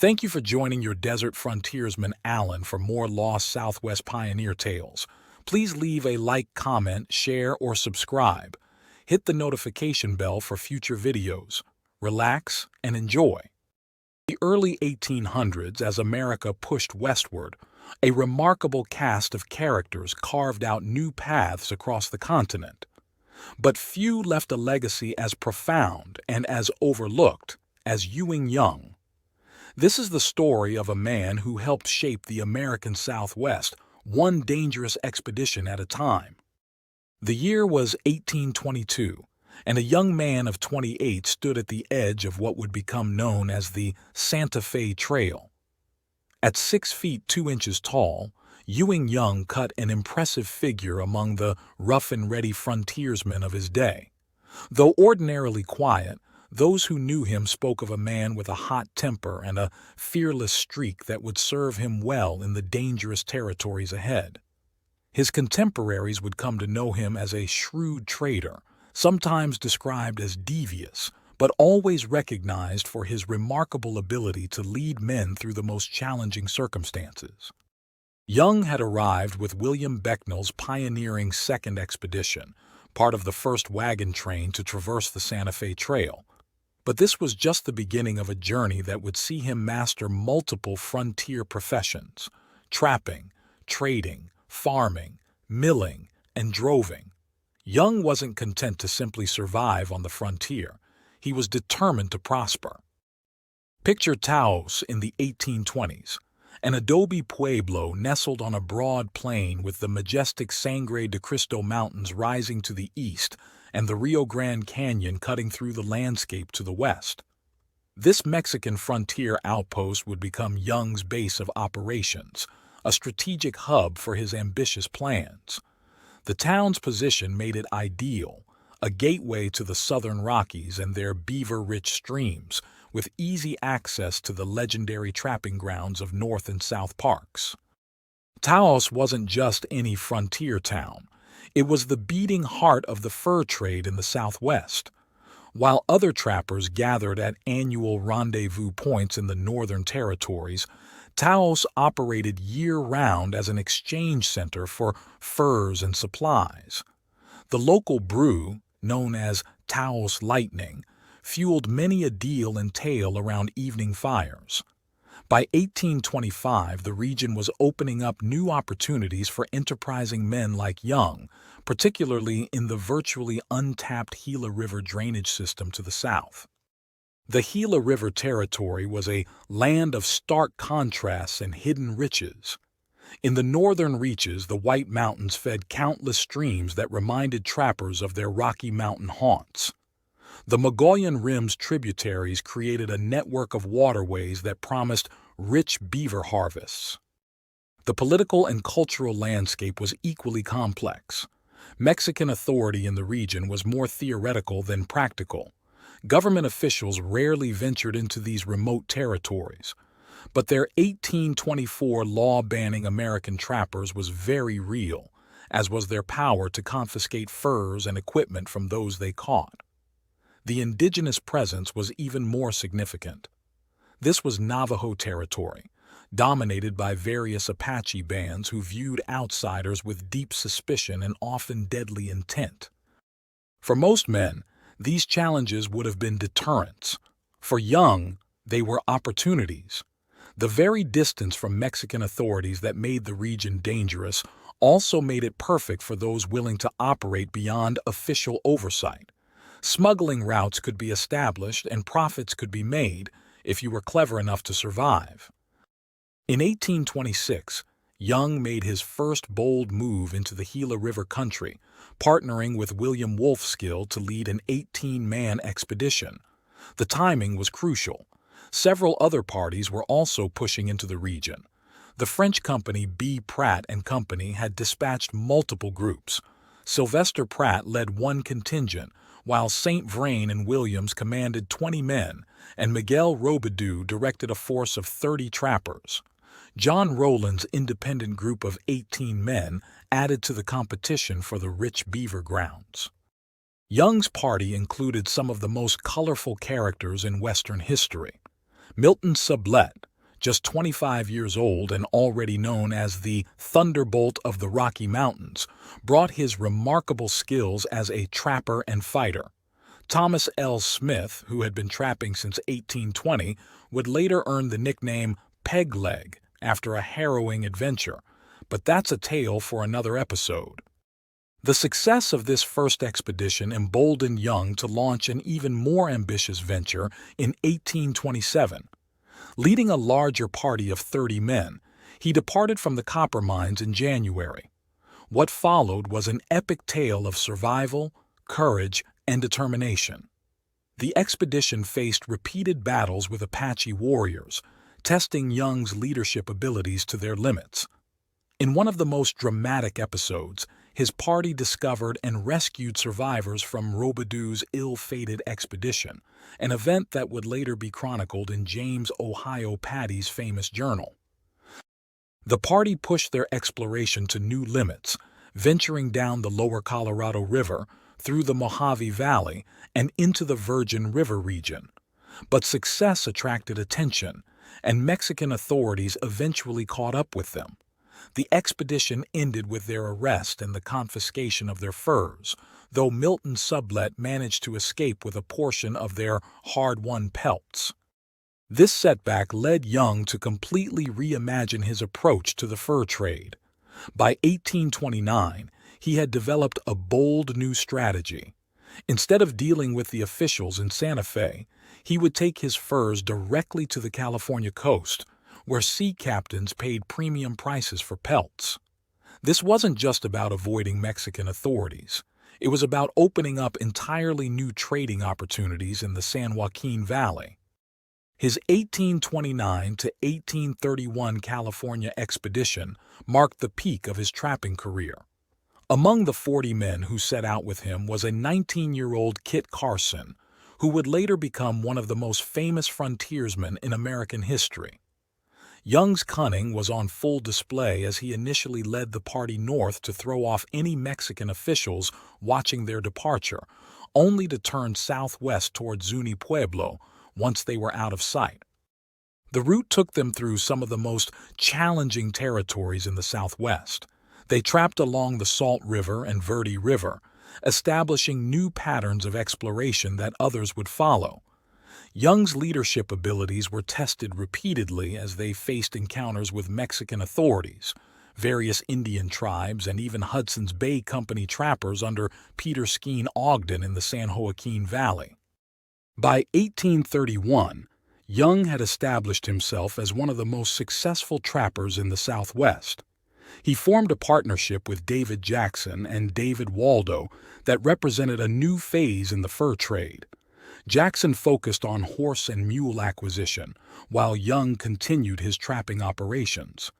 Thank you for joining your desert frontiersman Alan for more lost Southwest pioneer tales. Please leave a like, comment, share, or subscribe. Hit the notification bell for future videos. Relax and enjoy. The early 1800s, as America pushed westward, a remarkable cast of characters carved out new paths across the continent. But few left a legacy as profound and as overlooked as Ewing Young. This is the story of a man who helped shape the American Southwest, one dangerous expedition at a time. The year was 1822, and a young man of 28 stood at the edge of what would become known as the Santa Fe Trail. At 6 feet 2 inches tall, Ewing Young cut an impressive figure among the rough-and-ready frontiersmen of his day. Though ordinarily quiet, those who knew him spoke of a man with a hot temper and a fearless streak that would serve him well in the dangerous territories ahead. His contemporaries would come to know him as a shrewd trader, sometimes described as devious, but always recognized for his remarkable ability to lead men through the most challenging circumstances. Young had arrived with William Becknell's pioneering second expedition, part of the first wagon train to traverse the Santa Fe Trail. But this was just the beginning of a journey that would see him master multiple frontier professions: trapping, trading, farming, milling, and droving. Young wasn't content to simply survive on the frontier. He was determined to prosper. Picture Taos in the 1820s, an adobe pueblo nestled on a broad plain with the majestic Sangre de Cristo Mountains rising to the east and the Rio Grande Canyon cutting through the landscape to the west. This Mexican frontier outpost would become Young's base of operations, a strategic hub for his ambitious plans. The town's position made it ideal, a gateway to the southern Rockies and their beaver-rich streams, with easy access to the legendary trapping grounds of North and South Parks. Taos wasn't just any frontier town. It was the beating heart of the fur trade in the Southwest. While other trappers gathered at annual rendezvous points in the northern territories, Taos operated year-round as an exchange center for furs and supplies. The local brew, known as Taos Lightning, fueled many a deal and tale around evening fires. By 1825, the region was opening up new opportunities for enterprising men like Young, particularly in the virtually untapped Gila River drainage system to the south. The Gila River territory was a land of stark contrasts and hidden riches. In the northern reaches, the White Mountains fed countless streams that reminded trappers of their Rocky Mountain haunts. The Mogollon Rim's tributaries created a network of waterways that promised rich beaver harvests. The political and cultural landscape was equally complex. Mexican authority in the region was more theoretical than practical. Government officials rarely ventured into these remote territories, but their 1824 law banning American trappers was very real, as was their power to confiscate furs and equipment from those they caught. The indigenous presence was even more significant. This was Navajo territory, dominated by various Apache bands who viewed outsiders with deep suspicion and often deadly intent. For most men, these challenges would have been deterrents. For Young, they were opportunities. The very distance from Mexican authorities that made the region dangerous also made it perfect for those willing to operate beyond official oversight. Smuggling routes could be established and profits could be made if you were clever enough to survive. In 1826, Young made his first bold move into the Gila River country, partnering with William Wolfskill to lead an 18-man expedition. The timing was crucial. Several other parties were also pushing into the region. The French company B. Pratt and Company had dispatched multiple groups. Sylvester Pratt led one contingent, while St. Vrain and Williams commanded 20 men, and Miguel Robidoux directed a force of 30 trappers. John Rowland's independent group of 18 men added to the competition for the rich beaver grounds. Young's party included some of the most colorful characters in Western history. Milton Sublette, Just 25 years old and already known as the Thunderbolt of the Rocky Mountains, brought his remarkable skills as a trapper and fighter. Thomas L. Smith, who had been trapping since 1820, would later earn the nickname Peg Leg after a harrowing adventure, but that's a tale for another episode. The success of this first expedition emboldened Young to launch an even more ambitious venture in 1827. Leading a larger party of 30 men, he departed from the copper mines in January. What followed was an epic tale of survival, courage, and determination. The expedition faced repeated battles with Apache warriors, testing Young's leadership abilities to their limits. In one of the most dramatic episodes, his party discovered and rescued survivors from Robidoux' ill-fated expedition, an event that would later be chronicled in James Ohio Patty's famous journal. The party pushed their exploration to new limits, venturing down the lower Colorado River, through the Mojave Valley, and into the Virgin River region. But success attracted attention, and Mexican authorities eventually caught up with them. The expedition ended with their arrest and the confiscation of their furs, though Milton Sublette managed to escape with a portion of their hard-won pelts. This setback led Young to completely reimagine his approach to the fur trade. By 1829, he had developed a bold new strategy. Instead of dealing with the officials in Santa Fe, he would take his furs directly to the California coast, where sea captains paid premium prices for pelts. This wasn't just about avoiding Mexican authorities. It was about opening up entirely new trading opportunities in the San Joaquin Valley. His 1829 to 1831 California expedition marked the peak of his trapping career. Among the 40 men who set out with him was a 19-year-old Kit Carson, who would later become one of the most famous frontiersmen in American history. Young's cunning was on full display as he initially led the party north to throw off any Mexican officials watching their departure, only to turn southwest toward Zuni Pueblo once they were out of sight. The route took them through some of the most challenging territories in the Southwest. They trapped along the Salt River and Verde River, establishing new patterns of exploration that others would follow. Young's leadership abilities were tested repeatedly as they faced encounters with Mexican authorities, various Indian tribes, and even Hudson's Bay Company trappers under Peter Skeen Ogden in the San Joaquin Valley. By 1831, Young had established himself as one of the most successful trappers in the Southwest. He formed a partnership with David Jackson and David Waldo that represented a new phase in the fur trade. Jackson focused on horse and mule acquisition, while Young continued his trapping operations.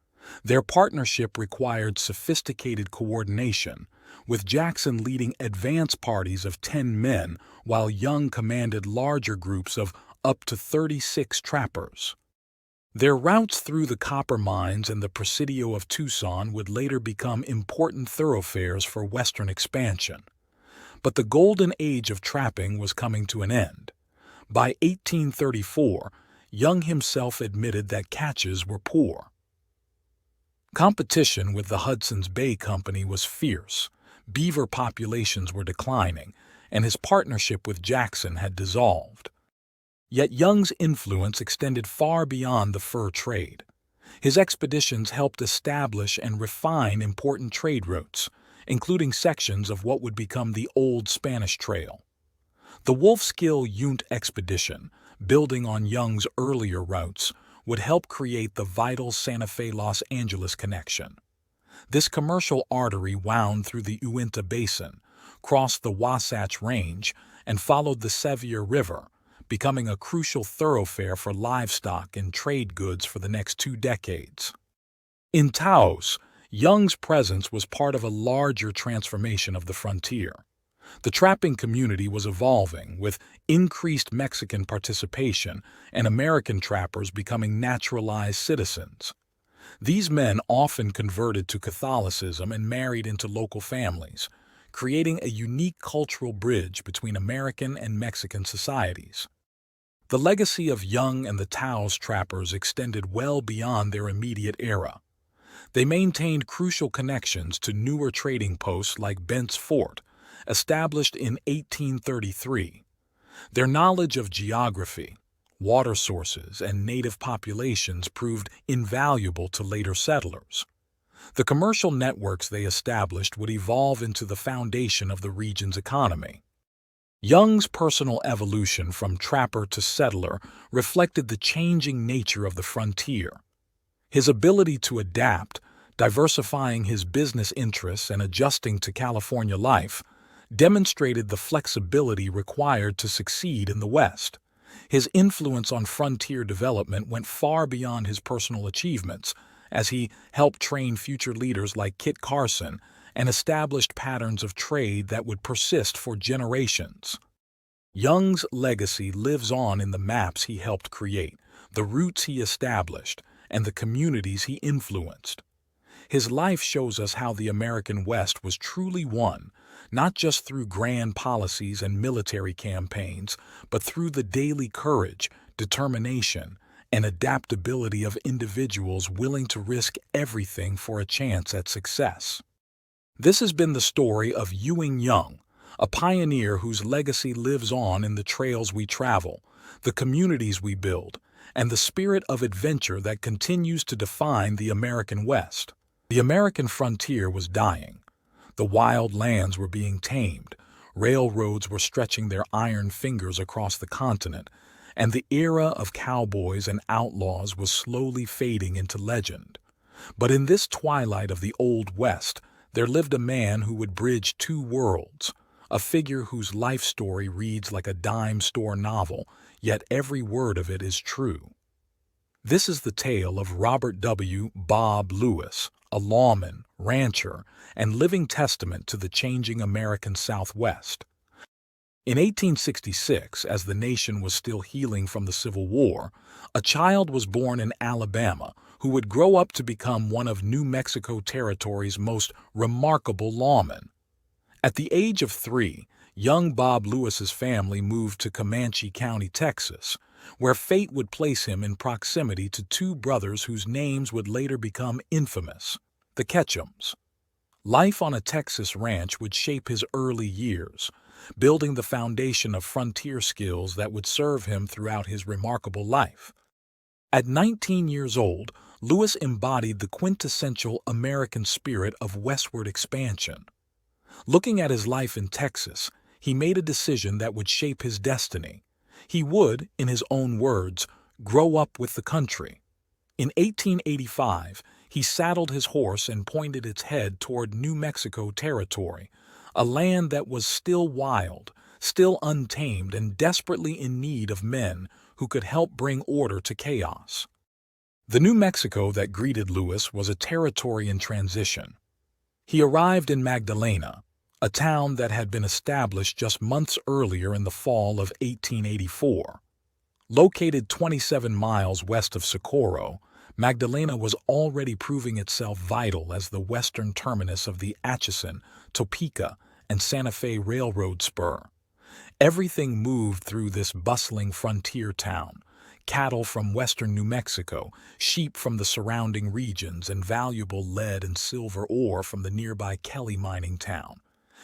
Their partnership required sophisticated coordination, with Jackson leading advance parties of 10 men, while Young commanded larger groups of up to 36 trappers. Their routes through the copper mines and the Presidio of Tucson would later become important thoroughfares for Western expansion. But the golden age of trapping was coming to an end. By 1834, Young himself admitted that catches were poor. Competition with the Hudson's Bay Company was fierce, beaver populations were declining, and his partnership with Jackson had dissolved. Yet Young's influence extended far beyond the fur trade. His expeditions helped establish and refine important trade routes, including sections of what would become the Old Spanish Trail. The Wolfskill Uint expedition, building on Young's earlier routes, would help create the vital Santa Fe-Los Angeles connection. This commercial artery wound through the Uinta Basin, crossed the Wasatch Range, and followed the Sevier River, becoming a crucial thoroughfare for livestock and trade goods for the next 2 decades. In Taos, Young's presence was part of a larger transformation of the frontier. The trapping community was evolving, with increased Mexican participation and American trappers becoming naturalized citizens. These men often converted to Catholicism and married into local families, creating a unique cultural bridge between American and Mexican societies. The legacy of Young and the Taos trappers extended well beyond their immediate era. They maintained crucial connections to newer trading posts like Bent's Fort, established in 1833. Their knowledge of geography, water sources, and native populations proved invaluable to later settlers. The commercial networks they established would evolve into the foundation of the region's economy. Young's personal evolution from trapper to settler reflected the changing nature of the frontier. His ability to adapt, diversifying his business interests and adjusting to California life, demonstrated the flexibility required to succeed in the West. His influence on frontier development went far beyond his personal achievements, as he helped train future leaders like Kit Carson and established patterns of trade that would persist for generations. Young's legacy lives on in the maps he helped create, the routes he established, and the communities he influenced. His life shows us how the American West was truly won, not just through grand policies and military campaigns, but through the daily courage, determination, and adaptability of individuals willing to risk everything for a chance at success. This has been the story of Ewing Young, a pioneer whose legacy lives on in the trails we travel, the communities we build, and the spirit of adventure that continues to define the American West. The American frontier was dying. The wild lands were being tamed, railroads were stretching their iron fingers across the continent, and the era of cowboys and outlaws was slowly fading into legend. But in this twilight of the Old West, there lived a man who would bridge two worlds, a figure whose life story reads like a dime store novel, yet every word of it is true. This is the tale of Robert W. Bob Lewis, a lawman, rancher, and living testament to the changing American Southwest. In 1866, as the nation was still healing from the Civil War, a child was born in Alabama who would grow up to become one of New Mexico Territory's most remarkable lawmen. At the age of 3, young Bob Lewis's family moved to Comanche County, Texas, where fate would place him in proximity to two brothers whose names would later become infamous, the Ketchums. Life on a Texas ranch would shape his early years, building the foundation of frontier skills that would serve him throughout his remarkable life. At 19 years old, Lewis embodied the quintessential American spirit of westward expansion. Looking at his life in Texas, he made a decision that would shape his destiny. He would, in his own words, grow up with the country. In 1885, he saddled his horse and pointed its head toward New Mexico Territory, a land that was still wild, still untamed, and desperately in need of men who could help bring order to chaos. The New Mexico that greeted Lewis was a territory in transition. He arrived in Magdalena, a town that had been established just months earlier in the fall of 1884. Located 27 miles west of Socorro, Magdalena was already proving itself vital as the western terminus of the Atchison, Topeka, and Santa Fe Railroad spur. Everything moved through this bustling frontier town: cattle from western New Mexico, sheep from the surrounding regions, and valuable lead and silver ore from the nearby Kelly mining town.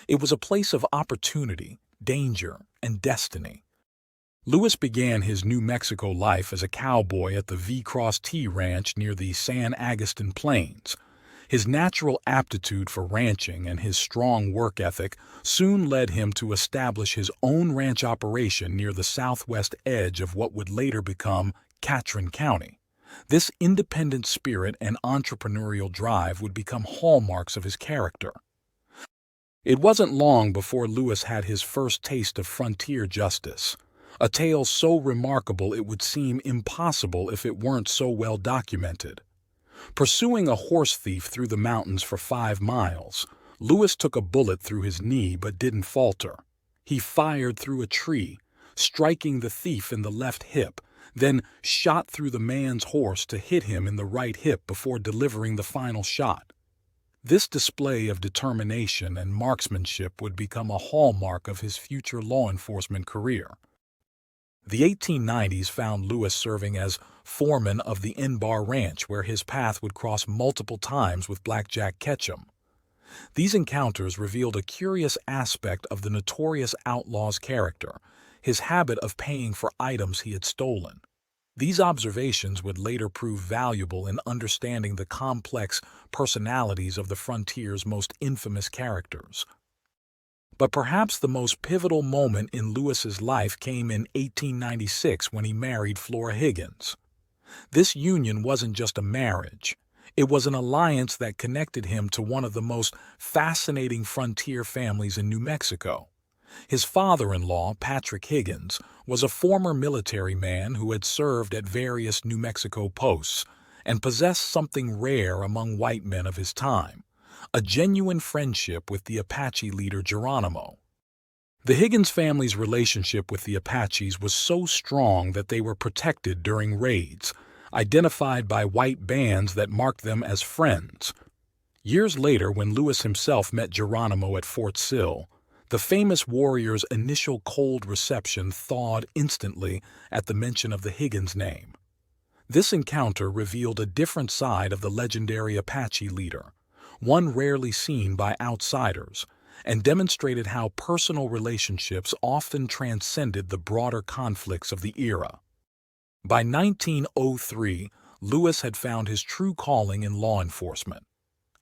It was a place of opportunity, danger, and destiny. Lewis began his New Mexico life as a cowboy at the V-Cross T Ranch near the San Agustin Plains. His natural aptitude for ranching and his strong work ethic soon led him to establish his own ranch operation near the southwest edge of what would later become Catron County. This independent spirit and entrepreneurial drive would become hallmarks of his character. It wasn't long before Lewis had his first taste of frontier justice, a tale so remarkable it would seem impossible if it weren't so well documented. Pursuing a horse thief through the mountains for 5 miles, Lewis took a bullet through his knee but didn't falter. He fired through a tree, striking the thief in the left hip, then shot through the man's horse to hit him in the right hip before delivering the final shot. This display of determination and marksmanship would become a hallmark of his future law enforcement career. The 1890s found Lewis serving as foreman of the Bar Ranch, where his path would cross multiple times with Blackjack Ketchum. These encounters revealed a curious aspect of the notorious outlaw's character, his habit of paying for items he had stolen. These observations would later prove valuable in understanding the complex personalities of the frontier's most infamous characters. But perhaps the most pivotal moment in Lewis's life came in 1896 when he married Flora Higgins. This union wasn't just a marriage. It was an alliance that connected him to one of the most fascinating frontier families in New Mexico. His father-in-law, Patrick Higgins, was a former military man who had served at various New Mexico posts and possessed something rare among white men of his time: a genuine friendship with the Apache leader Geronimo. The Higgins family's relationship with the Apaches was so strong that they were protected during raids, identified by white bands that marked them as friends. Years later, when Lewis himself met Geronimo at Fort Sill, the famous warrior's initial cold reception thawed instantly at the mention of the Higgins name. This encounter revealed a different side of the legendary Apache leader, one rarely seen by outsiders, and demonstrated how personal relationships often transcended the broader conflicts of the era. By 1903, Lewis had found his true calling in law enforcement.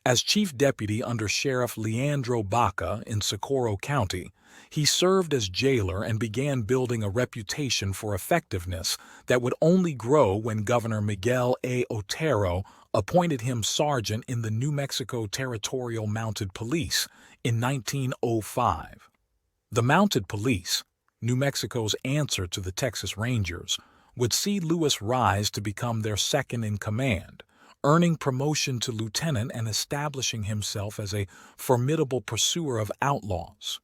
As chief deputy under Sheriff Leandro Baca in Socorro County, he served as jailer and began building a reputation for effectiveness that would only grow when Governor Miguel A. Otero appointed him sergeant in the New Mexico Territorial Mounted Police in 1905. The Mounted Police, New Mexico's answer to the Texas Rangers, would see Lewis rise to become their second-in-command, earning promotion to lieutenant and establishing himself as a formidable pursuer of outlaws.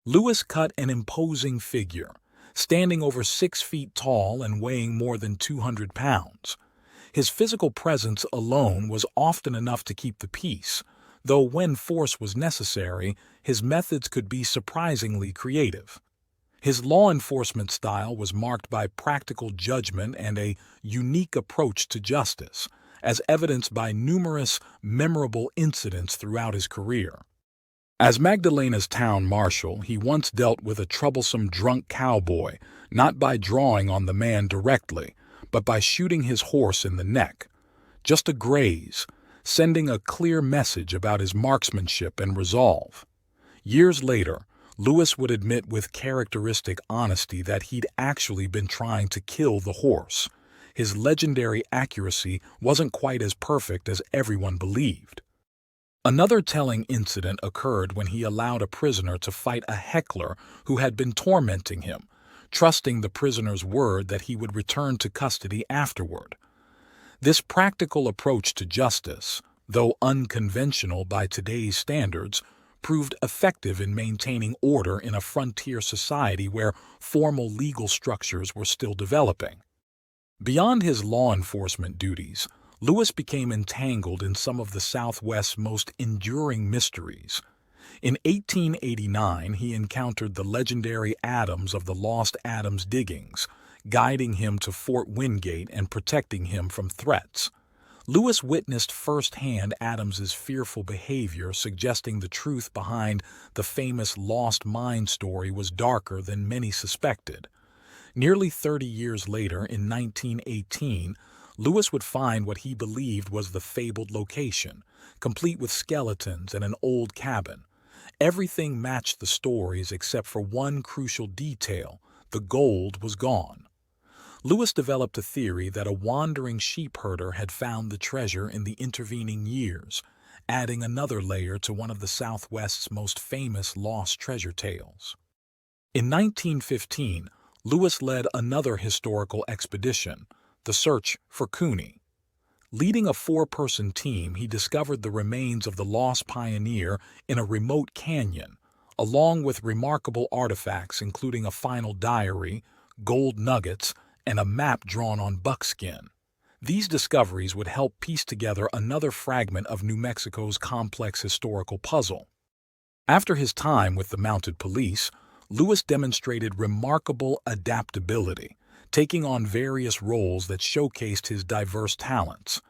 Lewis cut an imposing figure, standing over 6 feet tall and weighing more than 200 pounds. His physical presence alone was often enough to keep the peace, though when force was necessary, his methods could be surprisingly creative. His law enforcement style was marked by practical judgment and a unique approach to justice, as evidenced by numerous memorable incidents throughout his career. As Magdalena's town marshal, he once dealt with a troublesome drunk cowboy, not by drawing on the man directly, but by shooting his horse in the neck, just a graze, sending a clear message about his marksmanship and resolve. Years later, Lewis would admit with characteristic honesty that he'd actually been trying to kill the horse. His legendary accuracy wasn't quite as perfect as everyone believed. Another telling incident occurred when he allowed a prisoner to fight a heckler who had been tormenting him, trusting the prisoner's word that he would return to custody afterward. This practical approach to justice, though unconventional by today's standards, proved effective in maintaining order in a frontier society where formal legal structures were still developing. Beyond his law enforcement duties, Lewis became entangled in some of the Southwest's most enduring mysteries. In 1889, he encountered the legendary Adams of the Lost Adams diggings, guiding him to Fort Wingate and protecting him from threats. Lewis witnessed firsthand Adams's fearful behavior, suggesting the truth behind the famous lost mine story was darker than many suspected. Nearly 30 years later, in 1918, Lewis would find what he believed was the fabled location, complete with skeletons and an old cabin. Everything matched the stories except for one crucial detail: the gold was gone. Lewis developed a theory that a wandering sheep herder had found the treasure in the intervening years, adding another layer to one of the Southwest's most famous lost treasure tales. In 1915, Lewis led another historical expedition, the search for Cooney. Leading a 4-person team, he discovered the remains of the lost pioneer in a remote canyon, along with remarkable artifacts including a final diary, gold nuggets, and a map drawn on buckskin. These discoveries would help piece together another fragment of New Mexico's complex historical puzzle. After his time with the Mounted Police, Lewis demonstrated remarkable adaptability, taking on various roles that showcased his diverse talents.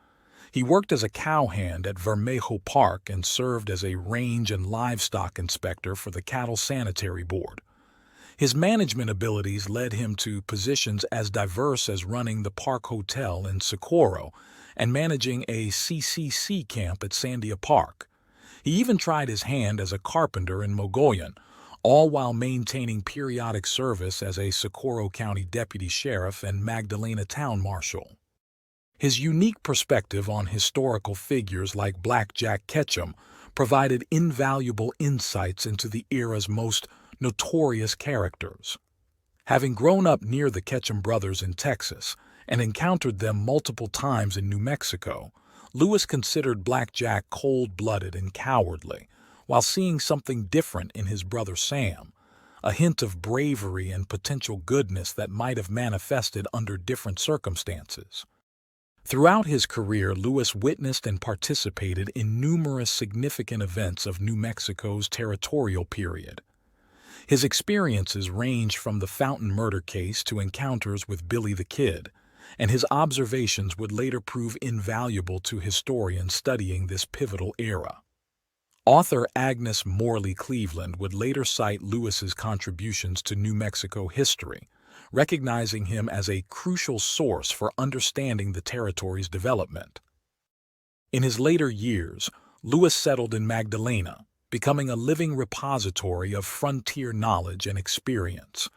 He worked as a cowhand at Vermejo Park and served as a range and livestock inspector for the Cattle Sanitary Board. His management abilities led him to positions as diverse as running the Park Hotel in Socorro and managing a CCC camp at Sandia Park. He even tried his hand as a carpenter in Mogollon, all while maintaining periodic service as a Socorro County Deputy Sheriff and Magdalena Town Marshal. His unique perspective on historical figures like Black Jack Ketchum provided invaluable insights into the era's most notorious characters. Having grown up near the Ketchum brothers in Texas and encountered them multiple times in New Mexico, Lewis considered Black Jack cold-blooded and cowardly, while seeing something different in his brother Sam, a hint of bravery and potential goodness that might have manifested under different circumstances. Throughout his career, Lewis witnessed and participated in numerous significant events of New Mexico's territorial period. His experiences ranged from the Fountain murder case to encounters with Billy the Kid, and his observations would later prove invaluable to historians studying this pivotal era. Author Agnes Morley Cleveland would later cite Lewis's contributions to New Mexico history, recognizing him as a crucial source for understanding the territory's development. In his later years, Lewis settled in Magdalena, becoming a living repository of frontier knowledge and experience.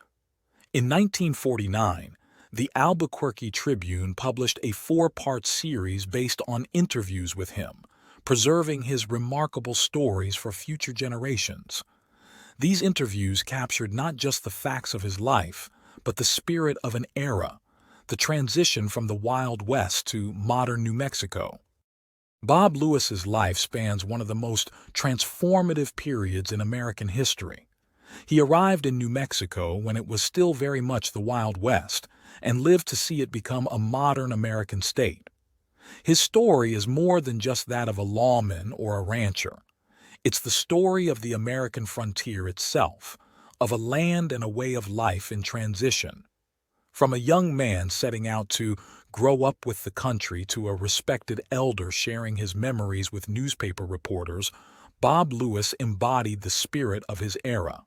In 1949, the Albuquerque Tribune published a 4-part series based on interviews with him, preserving his remarkable stories for future generations. These interviews captured not just the facts of his life, but the spirit of an era, the transition from the Wild West to modern New Mexico. Bob Lewis's life spans one of the most transformative periods in American history. He arrived in New Mexico when it was still very much the Wild West and lived to see it become a modern American state. His story is more than just that of a lawman or a rancher. It's the story of the American frontier itself, of a land and a way of life in transition. From a young man setting out to grow up with the country to a respected elder sharing his memories with newspaper reporters, Bob Lewis embodied the spirit of his era.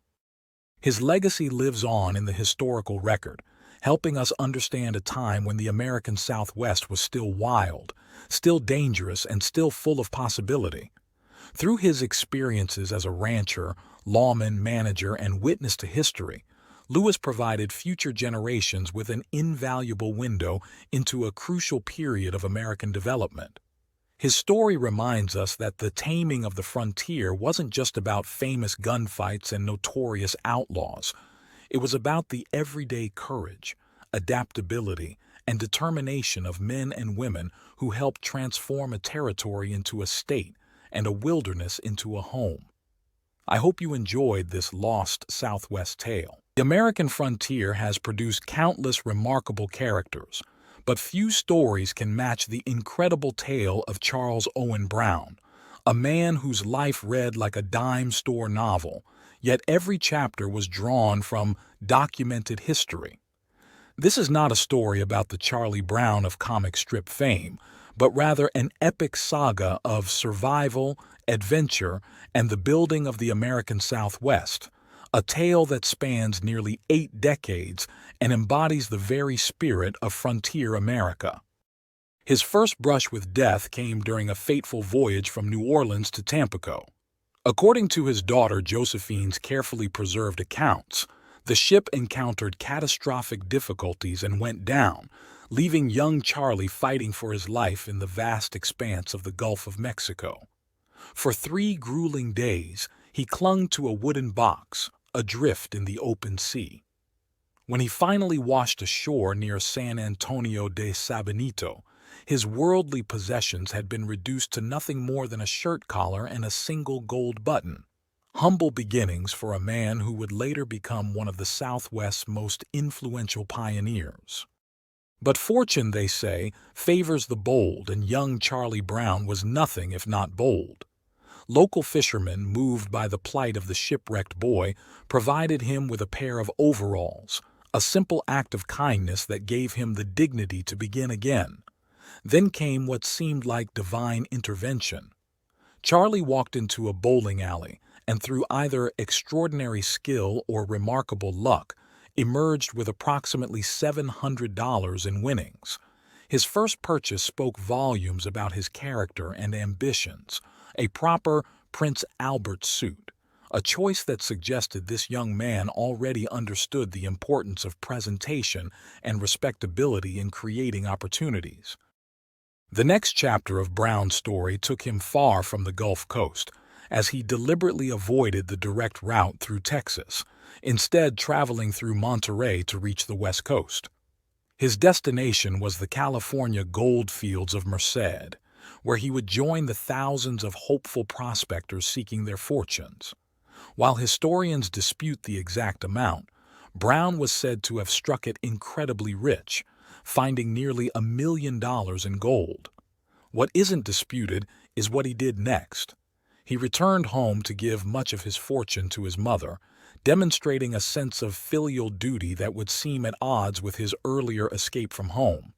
His legacy lives on in the historical record, helping us understand a time when the American Southwest was still wild, still dangerous, and still full of possibility. Through his experiences as a rancher, lawman, manager, and witness to history, Lewis provided future generations with an invaluable window into a crucial period of American development. His story reminds us that the taming of the frontier wasn't just about famous gunfights and notorious outlaws. It was about the everyday courage, adaptability, and determination of men and women who helped transform a territory into a state and a wilderness into a home. I hope you enjoyed this lost Southwest tale. The American frontier has produced countless remarkable characters, but few stories can match the incredible tale of Charles Owen Brown, a man whose life read like a dime store novel, yet every chapter was drawn from documented history. This is not a story about the Charlie Brown of comic strip fame, but rather an epic saga of survival, adventure, and the building of the American Southwest, a tale that spans nearly 8 decades and embodies the very spirit of frontier America. His first brush with death came during a fateful voyage from New Orleans to Tampico. According to his daughter Josephine's carefully preserved accounts, the ship encountered catastrophic difficulties and went down, leaving young Charlie fighting for his life in the vast expanse of the Gulf of Mexico. For 3 grueling days, he clung to a wooden box, adrift in the open sea. When he finally washed ashore near San Antonio de Sabanito, his worldly possessions had been reduced to nothing more than a shirt collar and a single gold button. Humble beginnings for a man who would later become one of the Southwest's most influential pioneers. But fortune, they say, favors the bold, and young Charlie Brown was nothing if not bold. Local fishermen, moved by the plight of the shipwrecked boy, provided him with a pair of overalls, a simple act of kindness that gave him the dignity to begin again. Then came what seemed like divine intervention. Charlie walked into a bowling alley and, through either extraordinary skill or remarkable luck, emerged with approximately $700 in winnings. His first purchase spoke volumes about his character and ambitions, a proper Prince Albert suit, a choice that suggested this young man already understood the importance of presentation and respectability in creating opportunities. The next chapter of Brown's story took him far from the Gulf Coast, as he deliberately avoided the direct route through Texas, instead traveling through Monterey to reach the West Coast. His destination was the California gold fields of Merced, where he would join the thousands of hopeful prospectors seeking their fortunes. While historians dispute the exact amount, Brown was said to have struck it incredibly rich, finding nearly $1 million in gold. What isn't disputed is what he did next. He returned home to give much of his fortune to his mother, demonstrating a sense of filial duty that would seem at odds with his earlier escape from home.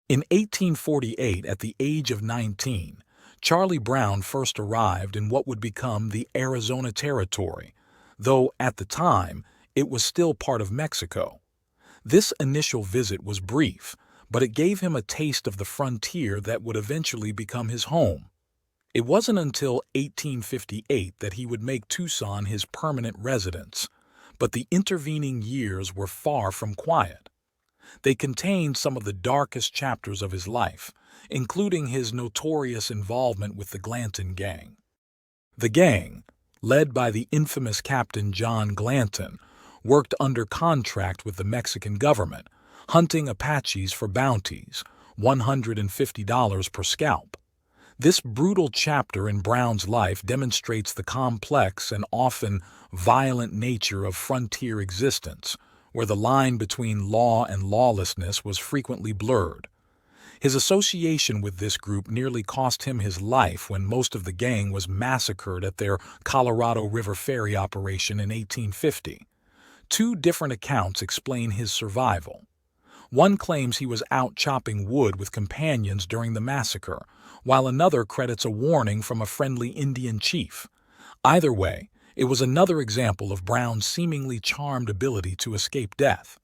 In 1848, at the age of 19, Charlie Brown first arrived in what would become the Arizona Territory, though at the time it was still part of Mexico. This initial visit was brief, but it gave him a taste of the frontier that would eventually become his home. It wasn't until 1858 that he would make Tucson his permanent residence, but the intervening years were far from quiet. They contained some of the darkest chapters of his life, including his notorious involvement with the Glanton Gang. The gang, led by the infamous Captain John Glanton, worked under contract with the Mexican government, hunting Apaches for bounties, $150 per scalp. This brutal chapter in Brown's life demonstrates the complex and often violent nature of frontier existence, where the line between law and lawlessness was frequently blurred. His association with this group nearly cost him his life when most of the gang was massacred at their Colorado River Ferry operation in 1850. Two different accounts explain his survival. One claims he was out chopping wood with companions during the massacre, while another credits a warning from a friendly Indian chief. Either way, it was another example of Brown's seemingly charmed ability to escape death.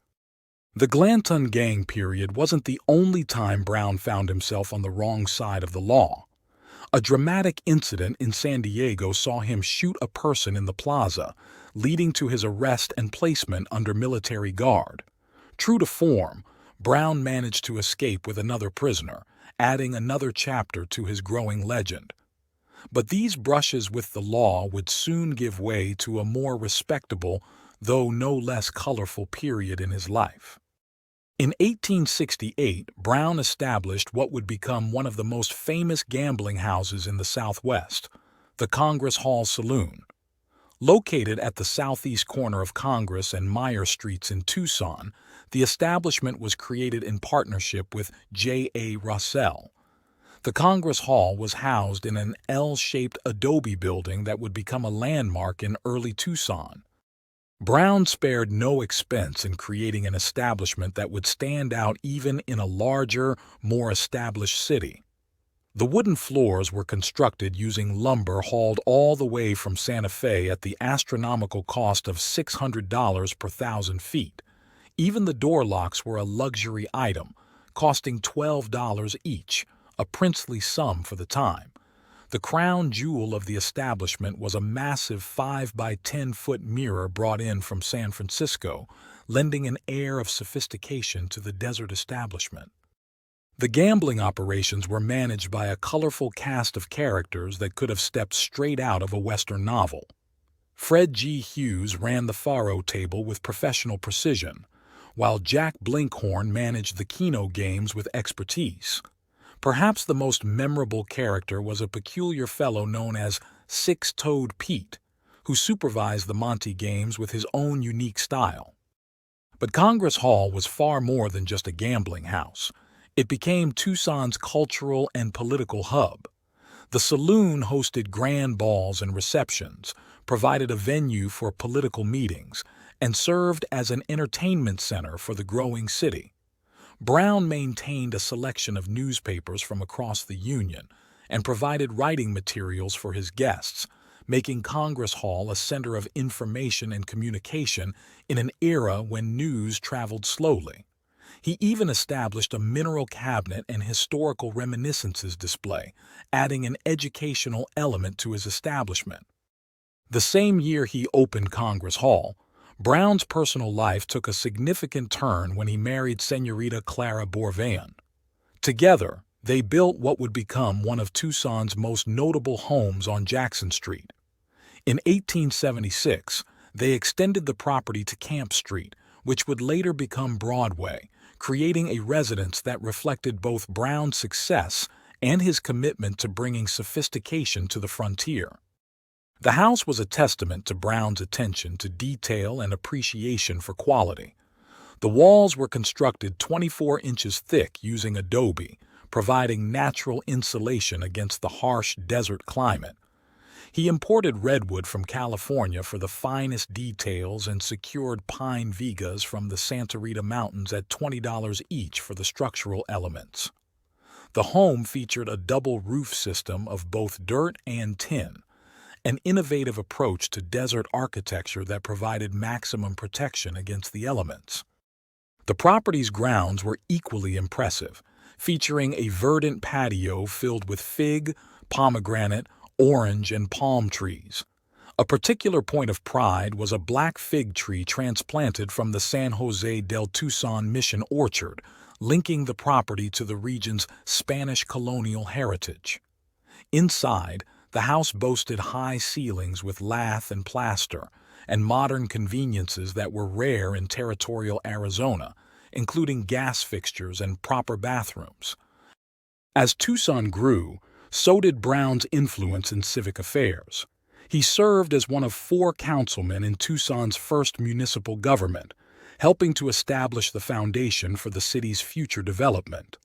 The Glanton Gang period wasn't the only time Brown found himself on the wrong side of the law. A dramatic incident in San Diego saw him shoot a person in the plaza, leading to his arrest and placement under military guard. True to form, Brown managed to escape with another prisoner, adding another chapter to his growing legend. But these brushes with the law would soon give way to a more respectable, though no less colorful period in his life. In 1868, Brown established what would become one of the most famous gambling houses in the Southwest, the Congress Hall Saloon. Located at the southeast corner of Congress and Meyer Streets in Tucson, the establishment was created in partnership with J.A. Russell. The Congress Hall was housed in an L-shaped adobe building that would become a landmark in early Tucson. Brown spared no expense in creating an establishment that would stand out even in a larger, more established city. The wooden floors were constructed using lumber hauled all the way from Santa Fe at the astronomical cost of $600 per 1,000 feet. Even the door locks were a luxury item, costing $12 each, a princely sum for the time. The crown jewel of the establishment was a massive 5 by 10-foot mirror brought in from San Francisco, lending an air of sophistication to the desert establishment. The gambling operations were managed by a colorful cast of characters that could have stepped straight out of a Western novel. Fred G. Hughes ran the faro table with professional precision, while Jack Blinkhorn managed the Keno games with expertise. Perhaps the most memorable character was a peculiar fellow known as Six-Toed Pete, who supervised the Monte games with his own unique style. But Congress Hall was far more than just a gambling house. It became Tucson's cultural and political hub. The saloon hosted grand balls and receptions, provided a venue for political meetings, and served as an entertainment center for the growing city. Brown maintained a selection of newspapers from across the Union and provided writing materials for his guests, making Congress Hall a center of information and communication in an era when news traveled slowly. He even established a mineral cabinet and historical reminiscences display, adding an educational element to his establishment. The same year he opened Congress Hall, Brown's personal life took a significant turn when he married Señorita Clara Bourvain. Together, they built what would become one of Tucson's most notable homes on Jackson Street. In 1876, they extended the property to Camp Street, which would later become Broadway, creating a residence that reflected both Brown's success and his commitment to bringing sophistication to the frontier. The house was a testament to Brown's attention to detail and appreciation for quality. The walls were constructed 24 inches thick using adobe, providing natural insulation against the harsh desert climate. He imported redwood from California for the finest details and secured pine vigas from the Santa Rita Mountains at $20 each for the structural elements. The home featured a double roof system of both dirt and tin, an innovative approach to desert architecture that provided maximum protection against the elements. The property's grounds were equally impressive, featuring a verdant patio filled with fig, pomegranate, orange, and palm trees. A particular point of pride was a black fig tree transplanted from the San Jose del Tucson Mission Orchard, linking the property to the region's Spanish colonial heritage. Inside, the house boasted high ceilings with lath and plaster, and modern conveniences that were rare in territorial Arizona, including gas fixtures and proper bathrooms. As Tucson grew, so did Brown's influence in civic affairs. He served as one of 4 councilmen in Tucson's first municipal government, helping to establish the foundation for the city's future development.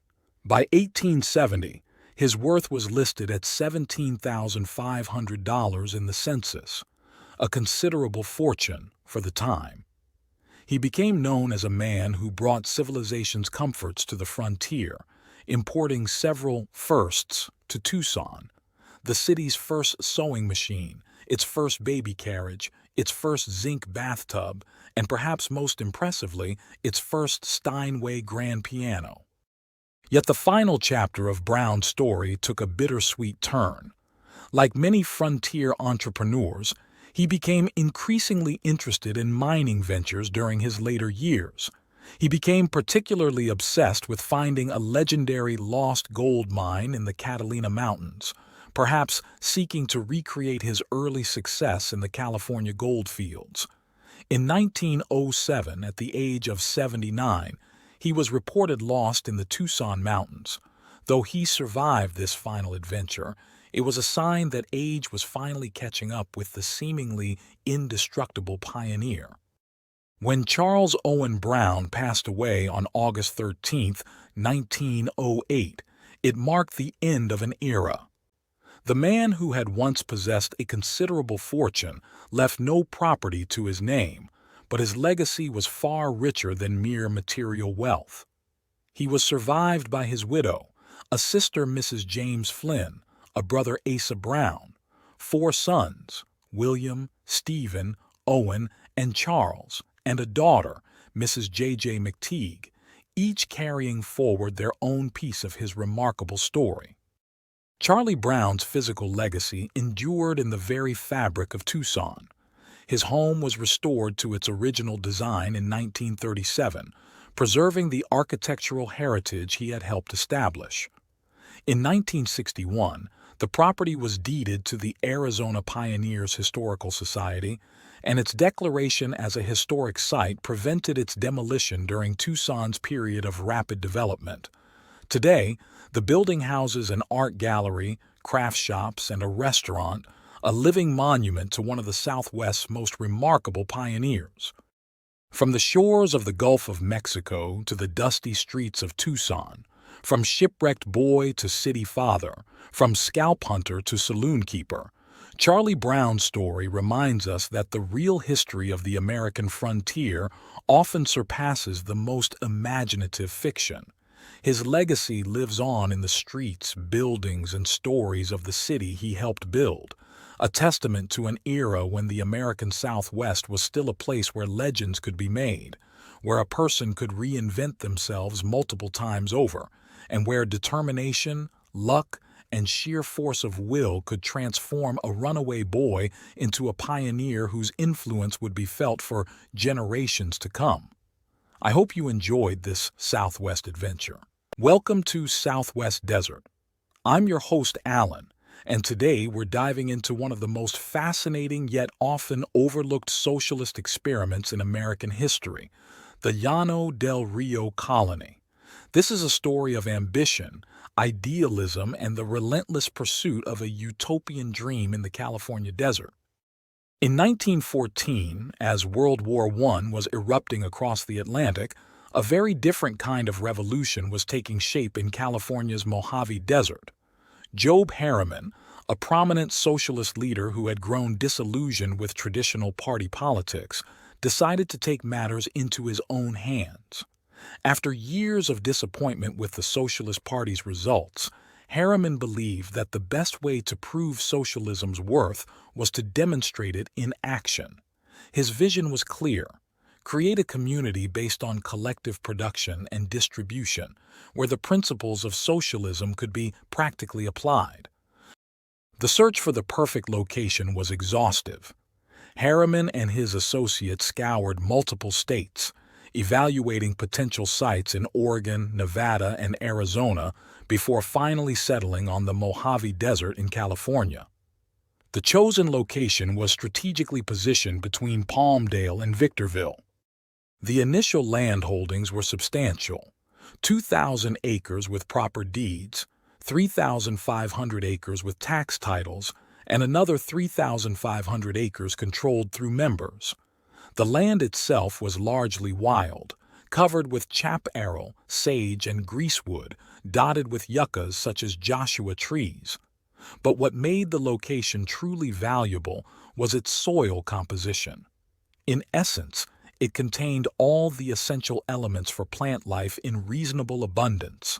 By 1870, his worth was listed at $17,500 in the census, a considerable fortune for the time. He became known as a man who brought civilization's comforts to the frontier, importing several firsts to Tucson: the city's first sewing machine, its first baby carriage, its first zinc bathtub, and perhaps most impressively, its first Steinway grand piano. Yet the final chapter of Brown's story took a bittersweet turn. Like many frontier entrepreneurs, he became increasingly interested in mining ventures during his later years. He became particularly obsessed with finding a legendary lost gold mine in the Catalina Mountains, perhaps seeking to recreate his early success in the California gold fields. In 1907, at the age of 79, he was reported lost in the Tucson Mountains. Though he survived this final adventure, it was a sign that age was finally catching up with the seemingly indestructible pioneer. When Charles Owen Brown passed away on August 13, 1908, it marked the end of an era. The man who had once possessed a considerable fortune left no property to his name, but his legacy was far richer than mere material wealth. He was survived by his widow, a sister Mrs. James Flynn, a brother Asa Brown, 4 sons, William, Stephen, Owen, and Charles, and a daughter, Mrs. J.J. McTeague, each carrying forward their own piece of his remarkable story. Charlie Brown's physical legacy endured in the very fabric of Tucson. His home was restored to its original design in 1937, preserving the architectural heritage he had helped establish. In 1961, the property was deeded to the Arizona Pioneers Historical Society, and its declaration as a historic site prevented its demolition during Tucson's period of rapid development. Today, the building houses an art gallery, craft shops, and a restaurant, a living monument to one of the Southwest's most remarkable pioneers. From the shores of the Gulf of Mexico to the dusty streets of Tucson, From shipwrecked boy to city father, from scalp hunter to saloon keeper, Charlie Brown's story reminds us that the real history of the American frontier often surpasses the most imaginative fiction. His legacy lives on in the streets, buildings, and stories of the city he helped build, a testament to an era when the American Southwest was still a place where legends could be made, where a person could reinvent themselves multiple times over, and where determination, luck, and sheer force of will could transform a runaway boy into a pioneer whose influence would be felt for generations to come. I hope you enjoyed this Southwest adventure. Welcome to Southwest Desert. I'm your host, Alan, and today we're diving into one of the most fascinating yet often overlooked socialist experiments in American history, the Llano Del Rio colony. This is a story of ambition, idealism, and the relentless pursuit of a utopian dream in the California desert. In 1914, as World War I was erupting across the Atlantic, a very different kind of revolution was taking shape in California's Mojave Desert. Job Harriman, a prominent socialist leader who had grown disillusioned with traditional party politics, decided to take matters into his own hands. After years of disappointment with the Socialist Party's results, Harriman believed that the best way to prove socialism's worth was to demonstrate it in action. His vision was clear: create a community based on collective production and distribution, where the principles of socialism could be practically applied. The search for the perfect location was exhaustive. Harriman and his associates scoured multiple states, evaluating potential sites in Oregon, Nevada, and Arizona before finally settling on the Mojave Desert in California. The chosen location was strategically positioned between Palmdale and Victorville. The initial land holdings were substantial: 2,000 acres with proper deeds, 3,500 acres with tax titles, and another 3,500 acres controlled through members. The land itself was largely wild, covered with chaparral, sage, and greasewood, dotted with yuccas such as Joshua trees. But what made the location truly valuable was its soil composition. In essence, it contained all the essential elements for plant life in reasonable abundance.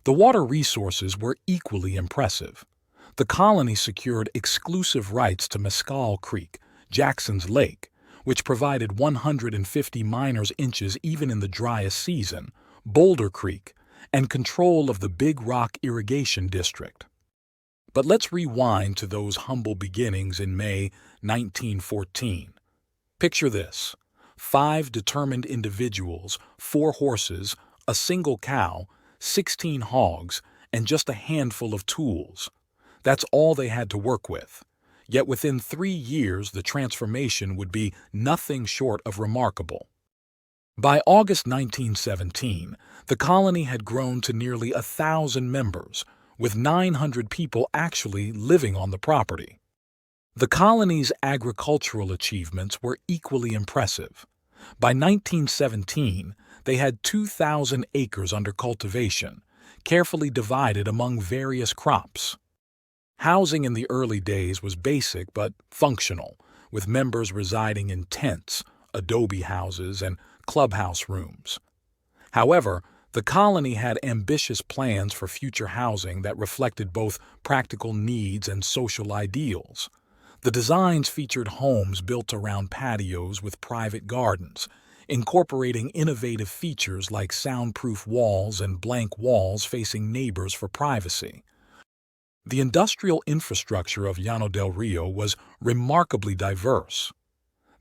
The water resources were equally impressive. The colony secured exclusive rights to Mescal Creek, Jackson's Lake, which provided 150 miners' inches even in the driest season, Boulder Creek, and control of the Big Rock Irrigation District. But let's rewind to those humble beginnings in May 1914. Picture this: 5 determined individuals, 4 horses, a single cow, 16 hogs, and just a handful of tools. That's all they had to work with. Yet within 3 years, the transformation would be nothing short of remarkable. By August 1917, the colony had grown to nearly 1,000 members, with 900 people actually living on the property. The colony's agricultural achievements were equally impressive. By 1917, they had 2,000 acres under cultivation, carefully divided among various crops. Housing in the early days was basic but functional, with members residing in tents, adobe houses, and clubhouse rooms. However, the colony had ambitious plans for future housing that reflected both practical needs and social ideals. The designs featured homes built around patios with private gardens, incorporating innovative features like soundproof walls and blank walls facing neighbors for privacy. The industrial infrastructure of Llano Del Rio was remarkably diverse.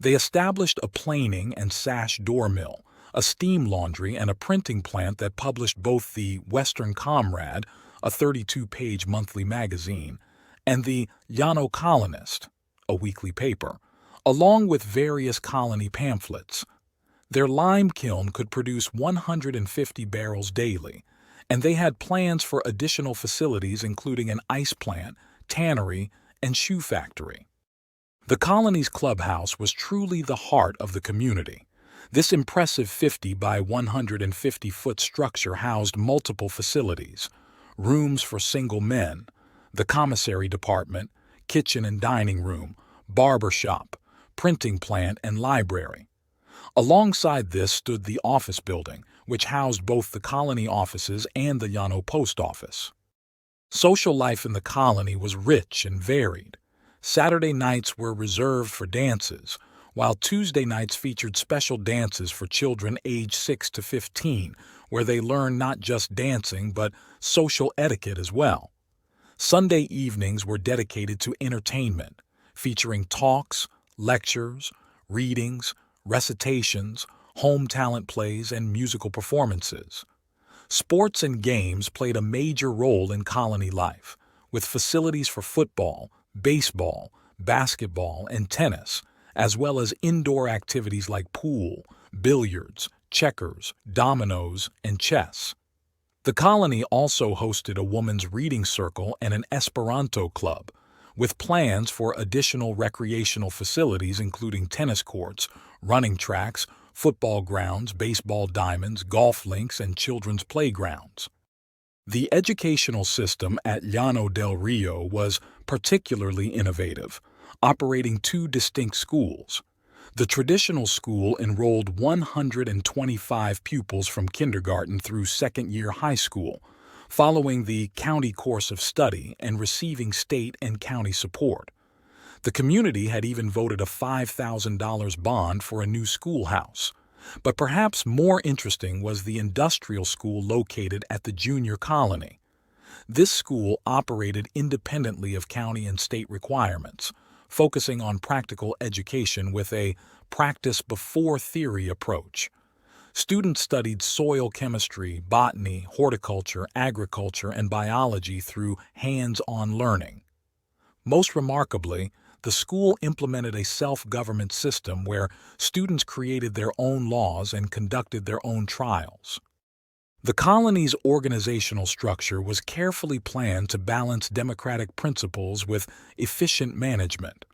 They established a planing and sash door mill, a steam laundry, and a printing plant that published both the Western Comrade, a 32-page monthly magazine, and the Llano Colonist, a weekly paper, along with various colony pamphlets. Their lime kiln could produce 150 barrels daily, and they had plans for additional facilities including an ice plant, tannery, and shoe factory. The colony's clubhouse was truly the heart of the community. This impressive 50 by 150-foot structure housed multiple facilities: rooms for single men, the commissary department, kitchen and dining room, barber shop, printing plant, and library. Alongside this stood the office building, which housed both the colony offices and the Llano post office. Social life in the colony was rich and varied. Saturday nights were reserved for dances, while Tuesday nights featured special dances for children aged 6 to 15, where they learned not just dancing but social etiquette as well. Sunday evenings were dedicated to entertainment, featuring talks, lectures, readings, recitations, home talent plays, and musical performances. Sports and games played a major role in colony life, with facilities for football, baseball, basketball, and tennis, as well as indoor activities like pool, billiards, checkers, dominoes, and chess. The colony also hosted a women's reading circle and an Esperanto club, with plans for additional recreational facilities including tennis courts, running tracks, football grounds, baseball diamonds, golf links, and children's playgrounds. The educational system at Llano Del Rio was particularly innovative, operating two distinct schools. The traditional school enrolled 125 pupils from kindergarten through second-year high school, following the county course of study and receiving state and county support. The community had even voted a $5,000 bond for a new schoolhouse. But perhaps more interesting was the industrial school located at the junior colony. This school operated independently of county and state requirements, focusing on practical education with a practice-before-theory approach. Students studied soil chemistry, botany, horticulture, agriculture, and biology through hands-on learning. Most remarkably, the school implemented a self-government system where students created their own laws and conducted their own trials. The colony's organizational structure was carefully planned to balance democratic principles with efficient management.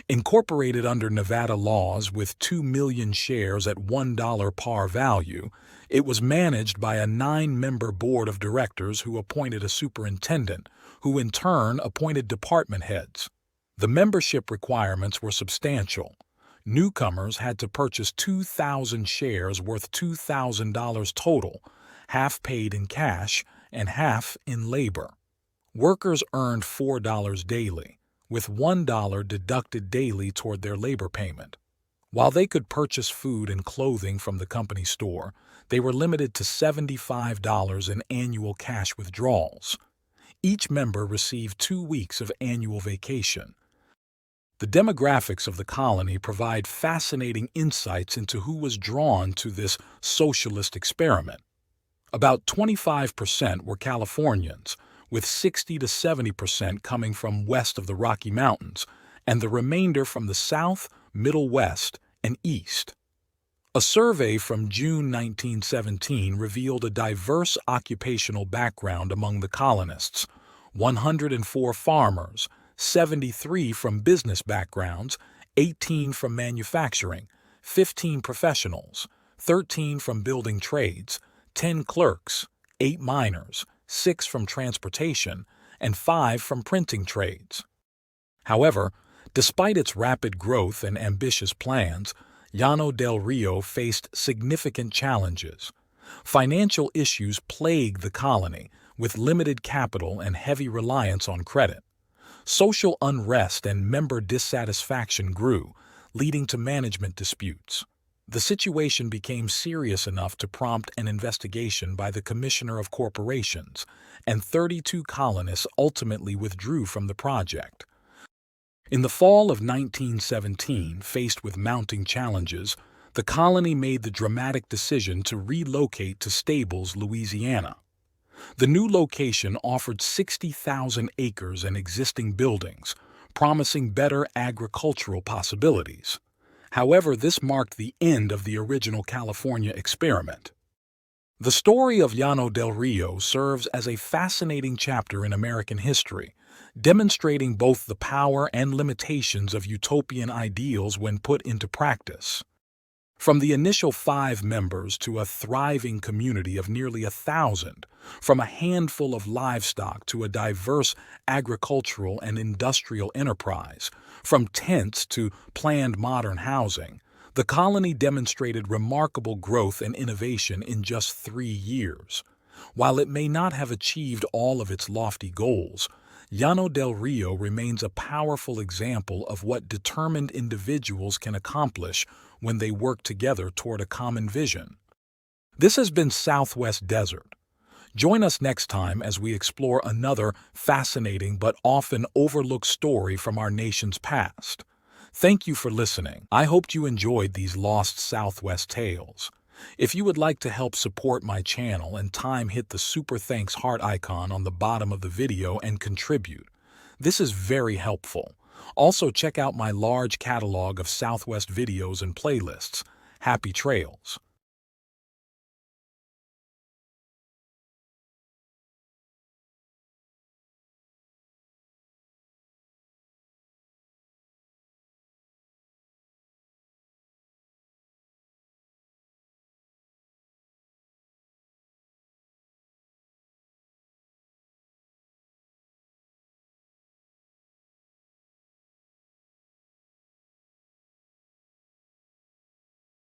Incorporated under Nevada laws with 2 million shares at $1 par value, it was managed by a 9-member board of directors who appointed a superintendent, who in turn appointed department heads. The membership requirements were substantial. Newcomers had to purchase 2,000 shares worth $2,000 total, half paid in cash and half in labor. Workers earned $4 daily, with $1 deducted daily toward their labor payment. While they could purchase food and clothing from the company store, they were limited to $75 in annual cash withdrawals. Each member received 2 weeks of annual vacation. The demographics of the colony provide fascinating insights into who was drawn to this socialist experiment. About 25% were Californians, with 60 to 70% coming from west of the Rocky Mountains, and the remainder from the South, Middle West, and East. A survey from June 1917 revealed a diverse occupational background among the colonists: 104 farmers, 73 from business backgrounds, 18 from manufacturing, 15 professionals, 13 from building trades, 10 clerks, 8 miners, 6 from transportation, and 5 from printing trades. However, despite its rapid growth and ambitious plans, Llano Del Rio faced significant challenges. Financial issues plagued the colony, with limited capital and heavy reliance on credit. Social unrest and member dissatisfaction grew, leading to management disputes. The situation became serious enough to prompt an investigation by the Commissioner of Corporations, and 32 colonists ultimately withdrew from the project. In the fall of 1917, faced with mounting challenges, the colony made the dramatic decision to relocate to Stables, Louisiana. The new location offered 60,000 acres and existing buildings, promising better agricultural possibilities. However, this marked the end of the original California experiment. The story of Llano Del Rio serves as a fascinating chapter in American history, demonstrating both the power and limitations of utopian ideals when put into practice. From the initial 5 members to a thriving community of nearly 1,000, from a handful of livestock to a diverse agricultural and industrial enterprise, from tents to planned modern housing, the colony demonstrated remarkable growth and innovation in just 3 years. While it may not have achieved all of its lofty goals, Llano del Rio remains a powerful example of what determined individuals can accomplish when they work together toward a common vision. This has been Southwest Desert. Join us next time as we explore another fascinating but often overlooked story from our nation's past. Thank you for listening. I hope you enjoyed these lost Southwest tales. If you would like to help support my channel and time, hit the super thanks heart icon on the bottom of the video and contribute. This is very helpful. Also, check out my large catalog of Southwest videos and playlists. Happy trails!